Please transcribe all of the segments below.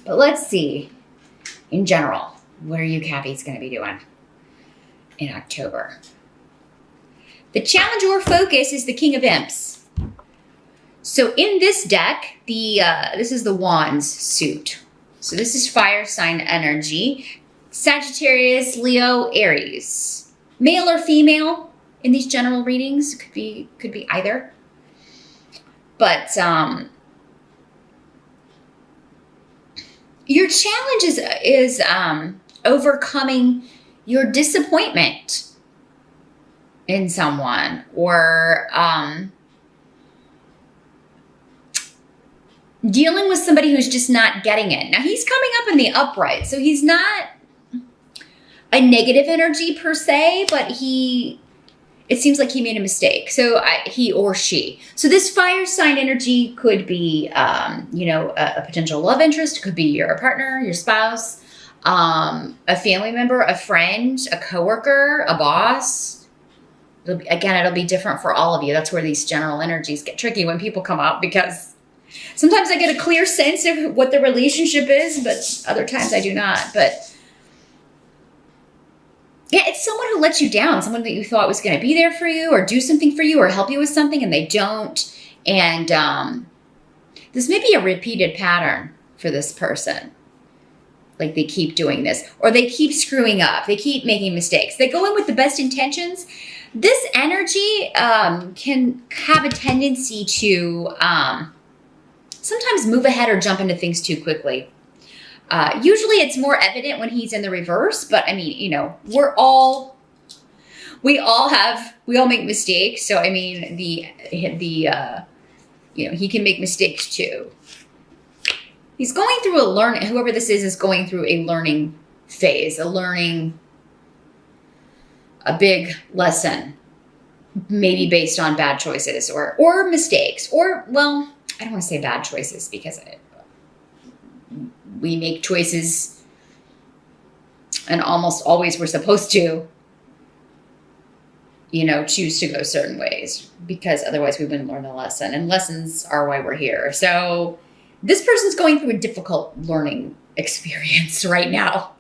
But let's see, in general, what are you Cappies going to be doing in October? The challenge or focus is the King of Imps. So in this deck, this is the Wands suit. So this is fire sign energy. Sagittarius, Leo, Aries. Male or female in these general readings. Could be either. But your challenge is overcoming your disappointment in someone, or dealing with somebody who's just not getting it. Now, he's coming up in the upright, so he's not a negative energy per se, but it seems like he made a mistake. So he or she. So this fire sign energy could be, a potential love interest. It could be your partner, your spouse, a family member, a friend, a coworker, a boss. It'll be different for all of you. That's where these general energies get tricky when people come up, because sometimes I get a clear sense of what the relationship is, but other times I do not. But yeah, it's someone who lets you down, someone that you thought was going to be there for you or do something for you or help you with something, and they don't. And this may be a repeated pattern for this person. Like, they keep doing this, or they keep screwing up. They keep making mistakes. They go in with the best intentions. This energy can have a tendency to sometimes move ahead or jump into things too quickly. Usually it's more evident when he's in the reverse, but I mean, we all make mistakes. So, I mean, he can make mistakes too. He's going through whoever this is going through a learning phase, a big lesson, maybe based on bad choices or mistakes, or, well, I don't want to say bad choices, because we make choices, and almost always we're supposed to, choose to go certain ways, because otherwise we wouldn't learn a lesson, and lessons are why we're here. So this person's going through a difficult learning experience right now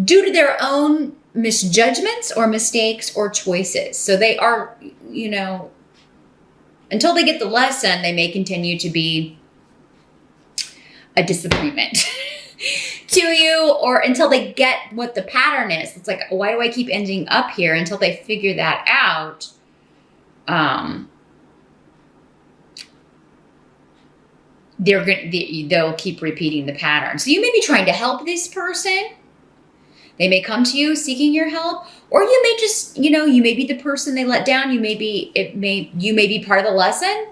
due to their own misjudgments or mistakes or choices. So they are, until they get the lesson, they may continue to be a disappointment to you, or until they get what the pattern is. It's like, why do I keep ending up here? Until they figure that out. They'll keep repeating the pattern. So you may be trying to help this person. They may come to you seeking your help, or you may just, you may be the person they let down. You may be part of the lesson,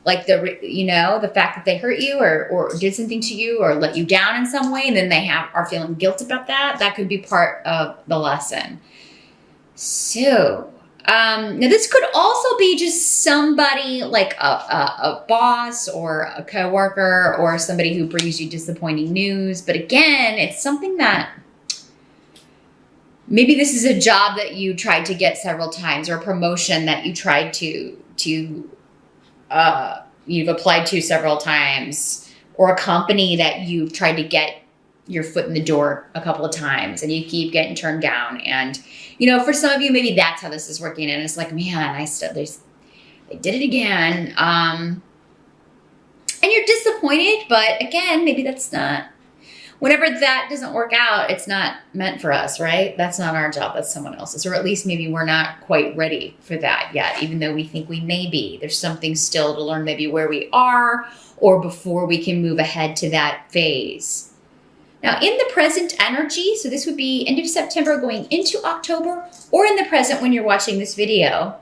like the fact that they hurt you or did something to you or let you down in some way, and then they are feeling guilt about that. That could be part of the lesson. So now this could also be just somebody like a boss or a coworker or somebody who brings you disappointing news. But again, it's something that maybe this is a job that you tried to get several times, or a promotion that you tried you've applied to several times, or a company that you've tried to get your foot in the door a couple of times and you keep getting turned down. And, for some of you, maybe that's how this is working. And it's like, man, they did it again. And you're disappointed, but again, maybe that's not, whenever that doesn't work out, it's not meant for us, right? That's not our job. That's someone else's. Or at least maybe we're not quite ready for that yet, even though we think we may be. There's something still to learn, maybe where we are, or before we can move ahead to that phase. Now, in the present energy, so this would be end of September going into October, or in the present when you're watching this video,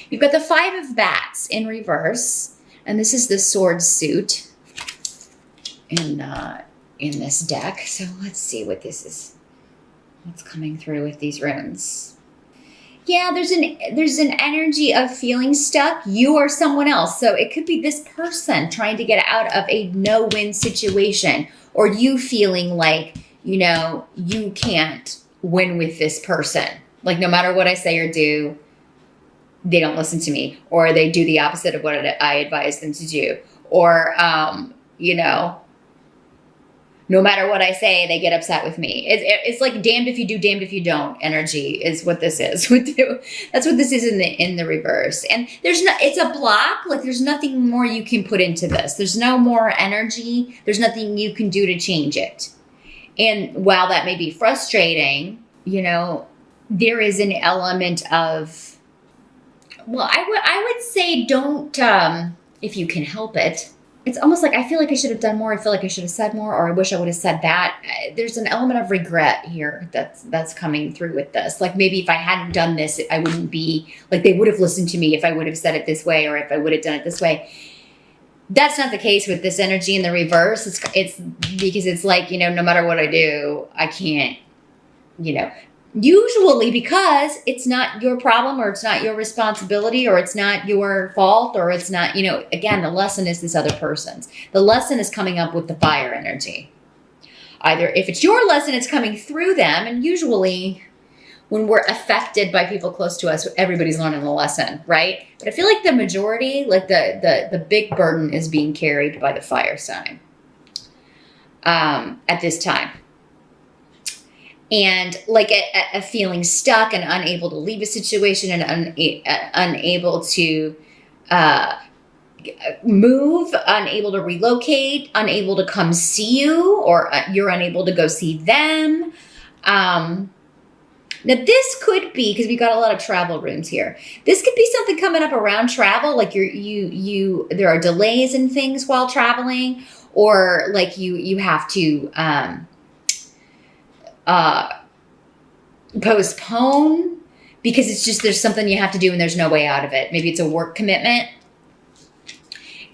you've got the 5 of Bats in reverse, and this is the sword suit in this deck. So let's see what this is. What's coming through with these runes? Yeah, there's an energy of feeling stuck. You or someone else. So it could be this person trying to get out of a no-win situation, or you feeling like, you can't win with this person. Like, no matter what I say or do, they don't listen to me, or they do the opposite of what I advise them to do. Or, no matter what I say, they get upset with me. It's like damned if you do, damned if you don't energy is what this is. That's what this is in the reverse. And it's a block. Like there's nothing more you can put into this. There's no more energy. There's nothing you can do to change it. And while that may be frustrating, there is an element of, well, I would say don't, if you can help it. It's almost like I feel like I should have done more. I feel like I should have said more, or I wish I would have said that. There's an element of regret here that's coming through with this. Like maybe if I hadn't done this, I wouldn't be like, they would have listened to me if I would have said it this way, or if I would have done it this way. That's not the case with this energy in the reverse. It's because it's like, no matter what I do, I can't, usually because it's not your problem, or it's not your responsibility, or it's not your fault, or it's not, again, the lesson is this other person's. The lesson is coming up with the fire energy. Either if it's your lesson, it's coming through them. And usually when we're affected by people close to us, everybody's learning the lesson, right? But I feel like the majority, like the big burden is being carried by the fire sign at this time. And like a feeling stuck and unable to leave a situation, and unable to move, unable to relocate, unable to come see you, or you're unable to go see them. Now this could be, because we got a lot of travel rooms here. This could be something coming up around travel, like there are delays in things while traveling, or like you have to postpone because it's just there's something you have to do and there's no way out of it. Maybe it's a work commitment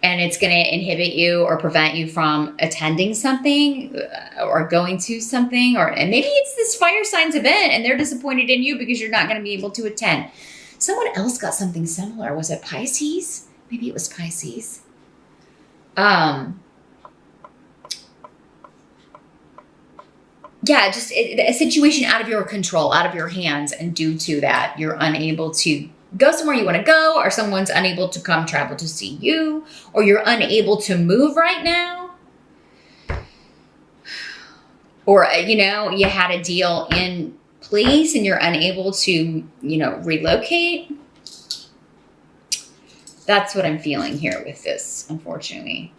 and it's going to inhibit you or prevent you from attending something or going to something, and maybe it's this fire signs event and they're disappointed in you because you're not going to be able to attend. Someone else got something similar. Was it Pisces? Maybe it was Pisces. Yeah, just a situation out of your control, out of your hands, and due to that, you're unable to go somewhere you want to go, or someone's unable to come travel to see you, or you're unable to move right now. Or, you had a deal in place and you're unable to, relocate. That's what I'm feeling here with this, unfortunately.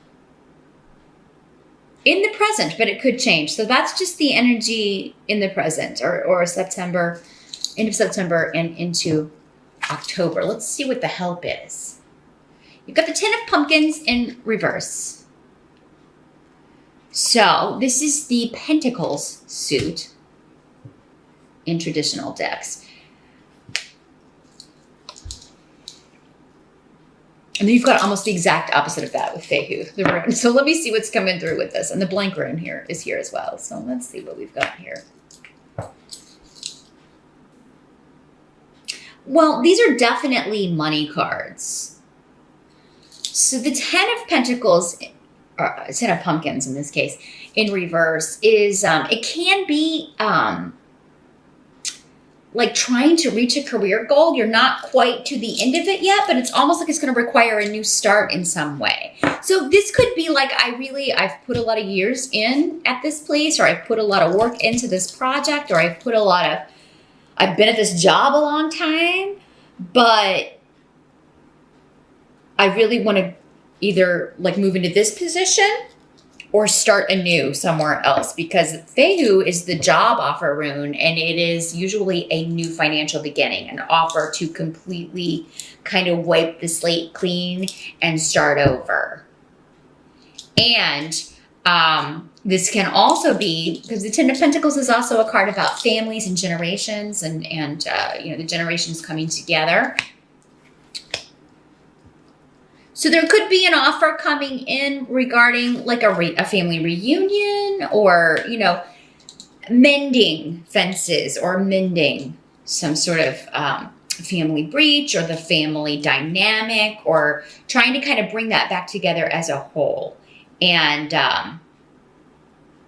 In the present, but it could change. So that's just the energy in the present, or September, end of September and into October. Let's see what the help is. You've got the 10 of Pumpkins in reverse. So this is the Pentacles suit in traditional decks. And then you've got almost the exact opposite of that with Fehu, the rune. So let me see what's coming through with this. And the blank rune here is here as well. So let's see what we've got here. Well, these are definitely money cards. So the 10 of Pentacles, or 10 of Pumpkins in this case, in reverse is, it can be like trying to reach a career goal. You're not quite to the end of it yet, but it's almost like it's going to require a new start in some way. So this could be like, I've put a lot of years in at this place, or I've put a lot of work into this project, or I've been at this job a long time, but I really want to either like move into this position or start anew somewhere else, because Fehu is the job offer rune, and it is usually a new financial beginning, an offer to completely kind of wipe the slate clean and start over. And this can also be, because the 10 of Pentacles is also a card about families and generations, and the generations coming together. So there could be an offer coming in regarding like a family reunion, or, mending fences, or mending some sort of family breach, or the family dynamic, or trying to kind of bring that back together as a whole. And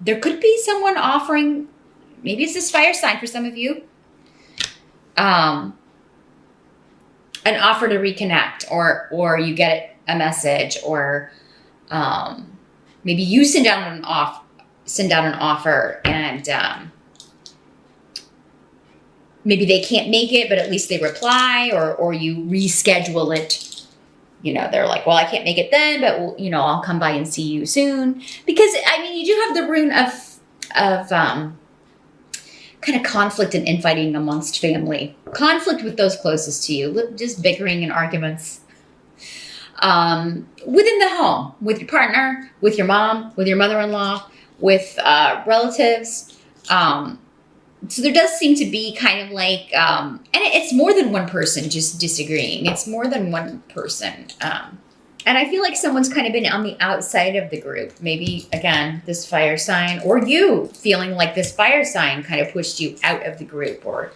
there could be someone offering, maybe it's this fire sign for some of you, an offer to reconnect, or you get a message, or maybe you send out send out an offer and maybe they can't make it, but at least they reply, or you reschedule it. You know, they're like, well, I can't make it then, but you know, I'll come by and see you soon. Because I mean, you do have the rune of kind of conflict and infighting amongst family, conflict with those closest to you, just bickering and arguments within the home, with your partner, with your mom, with your mother-in-law, with relatives. So there does seem to be kind of like, and it's more than one person just disagreeing. It's more than one person. And I feel like someone's kind of been on the outside of the group. Maybe, again, this fire sign, or you feeling like this fire sign kind of pushed you out of the group, or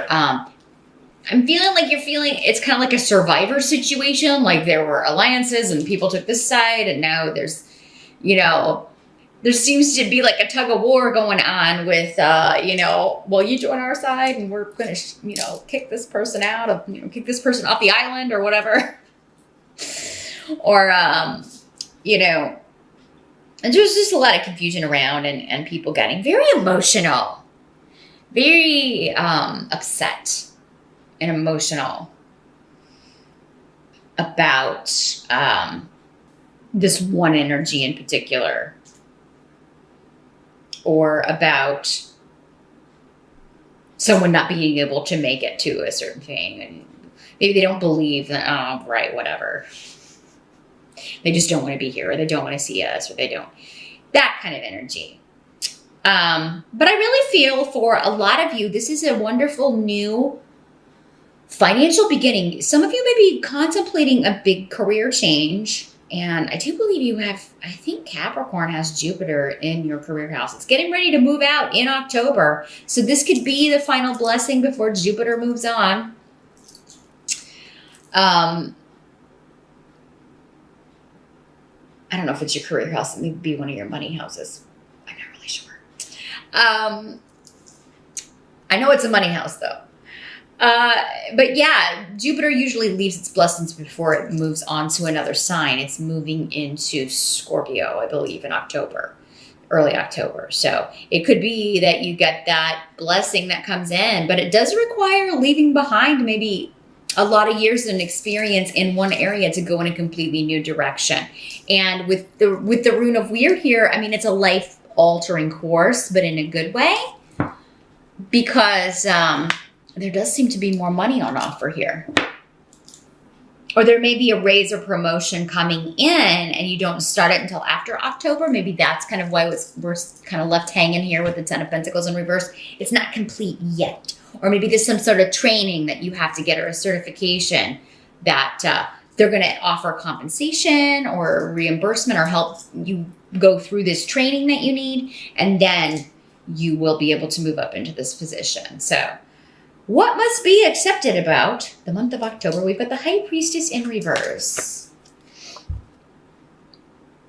I'm feeling like it's kind of like a survivor situation. Like there were alliances and people took this side, and now there's, you know, there seems to be like a tug of war going on with, you know, well, you join our side and we're going to, you know, kick this person out of, you know, kick this person off the island or whatever. Or, you know, and there's just a lot of confusion around and people getting very emotional, very upset and emotional about this one energy in particular. Or about someone not being able to make it to a certain thing. And maybe they don't believe that, oh, right, whatever. They just don't want to be here, or they don't want to see us, or they don't. That kind of energy. But I really feel for a lot of you, this is a wonderful new financial beginning. Some of you may be contemplating a big career change. And I do believe you have, I think Capricorn has Jupiter in your career house. It's getting ready to move out in October. So this could be the final blessing before Jupiter moves on. I don't know if it's your career house. It may be one of your money houses. I'm not really sure. I know it's a money house though. But yeah, Jupiter usually leaves its blessings before it moves on to another sign. It's moving into Scorpio, I believe, in October, early October. So it could be that you get that blessing that comes in, but it does require leaving behind maybe a lot of years and experience in one area to go in a completely new direction. And with the rune of weird here, I mean, it's a life-altering course, but in a good way, because there does seem to be more money on offer here. Or there may be a raise or promotion coming in and you don't start it until after October. Maybe that's kind of why we're kind of left hanging here with the Ten of Pentacles in reverse. It's not complete yet. Or maybe there's some sort of training that you have to get, or a certification that they're going to offer compensation or reimbursement or help you go through this training that you need. And then you will be able to move up into this position. So what must be accepted about the month of October? We've got the High Priestess in reverse.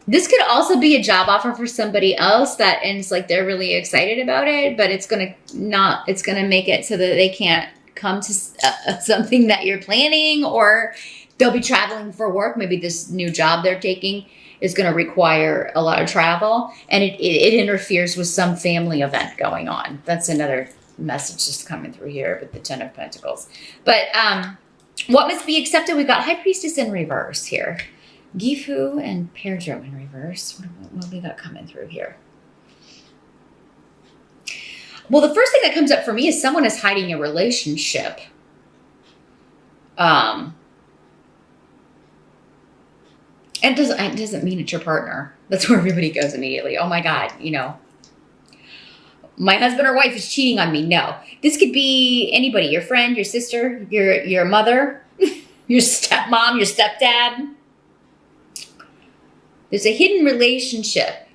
This could also be a job offer for somebody else that ends like they're really excited about it, but it's going to make it so that they can't come to something that you're planning, or they'll be traveling for work. Maybe this new job they're taking is going to require a lot of travel, and it interferes with some family event going on. That's another message just coming through here with the Ten of Pentacles. But what must be accepted? We've got High Priestess in reverse here. Gifu and Pedro in reverse. What we got coming through here? Well, the first thing that comes up for me is someone is hiding a relationship. It doesn't mean it's your partner. That's where everybody goes immediately. Oh my God, you know, my husband or wife is cheating on me. No, this could be anybody, your friend, your sister, your mother, your stepmom, your stepdad. There's a hidden relationship.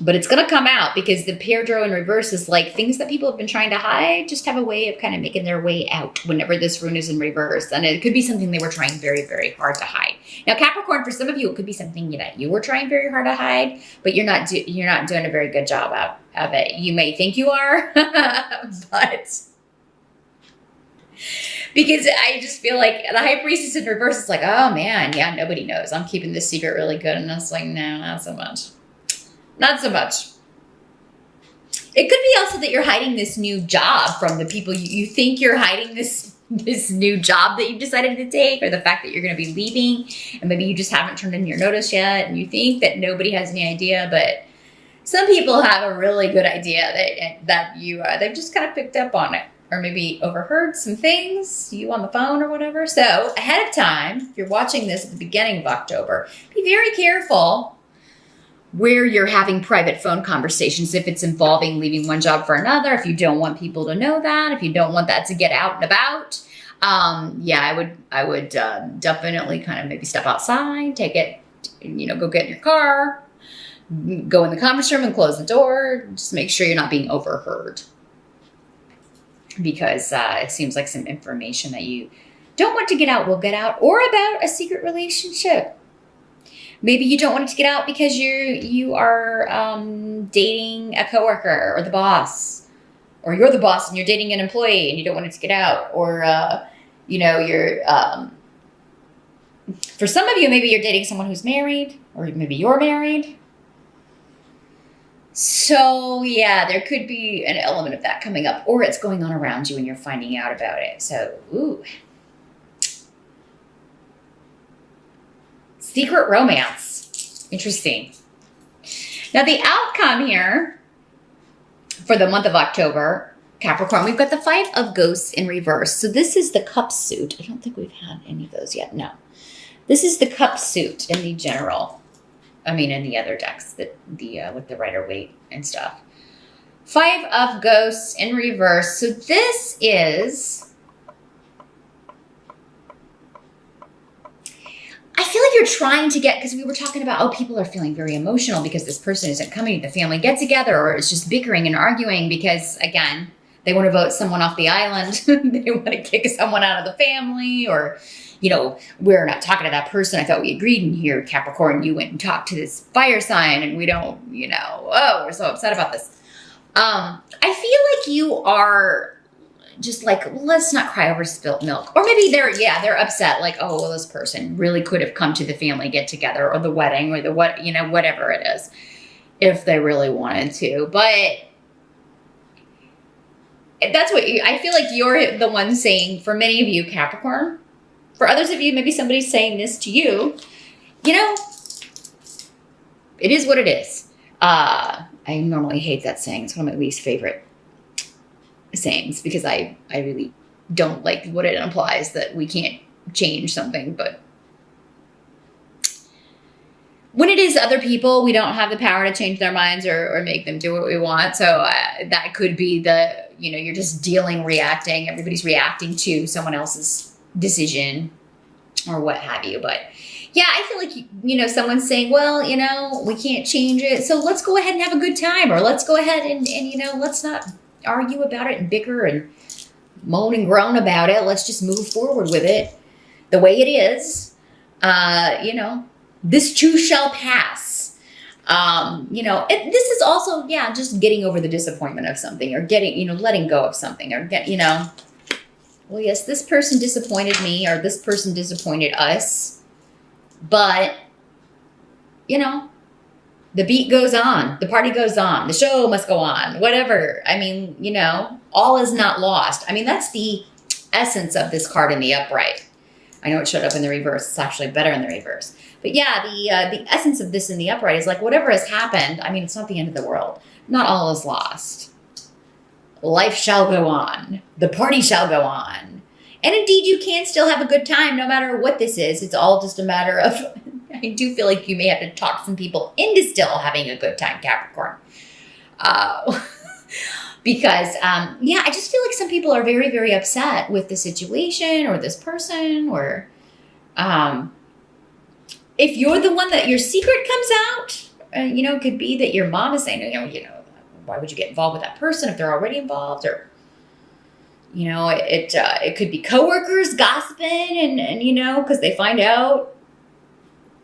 But it's going to come out because the Pedro in reverse is like things that people have been trying to hide just have a way of kind of making their way out whenever this rune is in reverse. And it could be something they were trying very, very hard to hide. Now, Capricorn, for some of you, it could be something that you were trying very hard to hide, but you're not doing a very good job of it. You may think you are, but Because I just feel like the high priestess in reverse is like, oh man, yeah, nobody knows. I'm keeping this secret really good. And I was like, no, not so much. Not so much. It could be also that you're hiding this new job from the people you think you're hiding this new job that you've decided to take, or the fact that you're going to be leaving and maybe you just haven't turned in your notice yet and you think that nobody has any idea, but some people have a really good idea that they've just kind of picked up on it, or maybe overheard some things, you on the phone or whatever. So ahead of time, if you're watching this at the beginning of October, be very careful where you're having private phone conversations, if it's involving leaving one job for another, if you don't want people to know that, if you don't want that to get out and about. Yeah, I would definitely kind of maybe step outside, take it, go get in your car, go in the conference room and close the door. Just make sure you're not being overheard, because it seems like some information that you don't want to get out will get out, or about a secret relationship. Maybe you don't want it to get out because you are dating a coworker or the boss, or you're the boss and you're dating an employee and you don't want it to get out, or you're for some of you, maybe you're dating someone who's married, or maybe you're married. So yeah, there could be an element of that coming up, or it's going on around you and you're finding out about it. So, ooh. Secret romance. Interesting. Now the outcome here for the month of October, Capricorn, we've got the Five of Ghosts in reverse. So this is the cup suit. I don't think we've had any of those yet. No. This is the cup suit in the general. I mean, in the other decks, with the Rider-Waite and stuff. Five of Ghosts in reverse. So this is, I feel like you're trying to get, because we were talking about, people are feeling very emotional because this person isn't coming to the family get together, or it's just bickering and arguing because, again, they want to vote someone off the island. They want to kick someone out of the family, or, we're not talking to that person. I thought we agreed in here, Capricorn, you went and talked to this fire sign and we don't, we're so upset about this. I feel like you are just like, let's not cry over spilt milk. Or maybe they're upset. Like, oh, well, this person really could have come to the family get together, or the wedding, or whatever it is, if they really wanted to. But that's what I feel like you're the one saying, for many of you, Capricorn. For others of you, maybe somebody's saying this to you. It is what it is. I normally hate that saying. It's one of my least favorite sayings, because I really don't like what it implies, that we can't change something. But when it is other people, we don't have the power to change their minds or make them do what we want. So that could be you're just reacting. Everybody's reacting to someone else's decision or what have you. But yeah, I feel like, someone's saying, well, we can't change it, so let's go ahead and have a good time, or let's go ahead and let's not argue about it and bicker and moan and groan about it. Let's just move forward with it the way it is. This too shall pass. This is also, just getting over the disappointment of something, or letting go of something, or well, yes, this person disappointed me, or this person disappointed us, but, the beat goes on, the party goes on, the show must go on, whatever. I mean, all is not lost. I mean, that's the essence of this card in the upright. I know it showed up in the reverse. It's actually better in the reverse. But yeah, the essence of this in the upright is like, whatever has happened, I mean, it's not the end of the world. Not all is lost. Life shall go on. The party shall go on. And indeed, you can still have a good time no matter what this is. It's all just a matter of, I do feel like you may have to talk some people into still having a good time, Capricorn. Because, I just feel like some people are very, very upset with the situation, or this person, or if you're the one that your secret comes out, it could be that your mom is saying, why would you get involved with that person if they're already involved? Or, it could be coworkers gossiping and because they find out,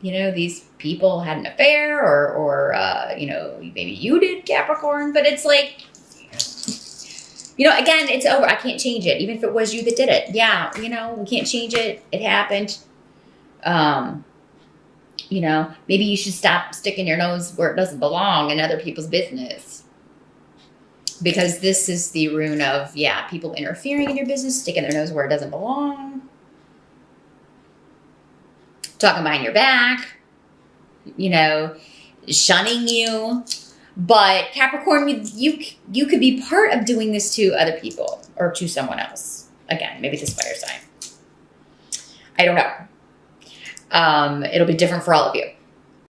these people had an affair, or maybe you did, Capricorn. But it's like, Again, it's over. I can't change it. Even if it was you that did it. Yeah, we can't change it. It happened. Maybe you should stop sticking your nose where it doesn't belong in other people's business. Because this is the rune of, people interfering in your business, sticking their nose where it doesn't belong. Talking behind your back. Shunning you. But Capricorn, you could be part of doing this to other people or to someone else. Again, maybe this fire sign. I don't know. It'll be different for all of you.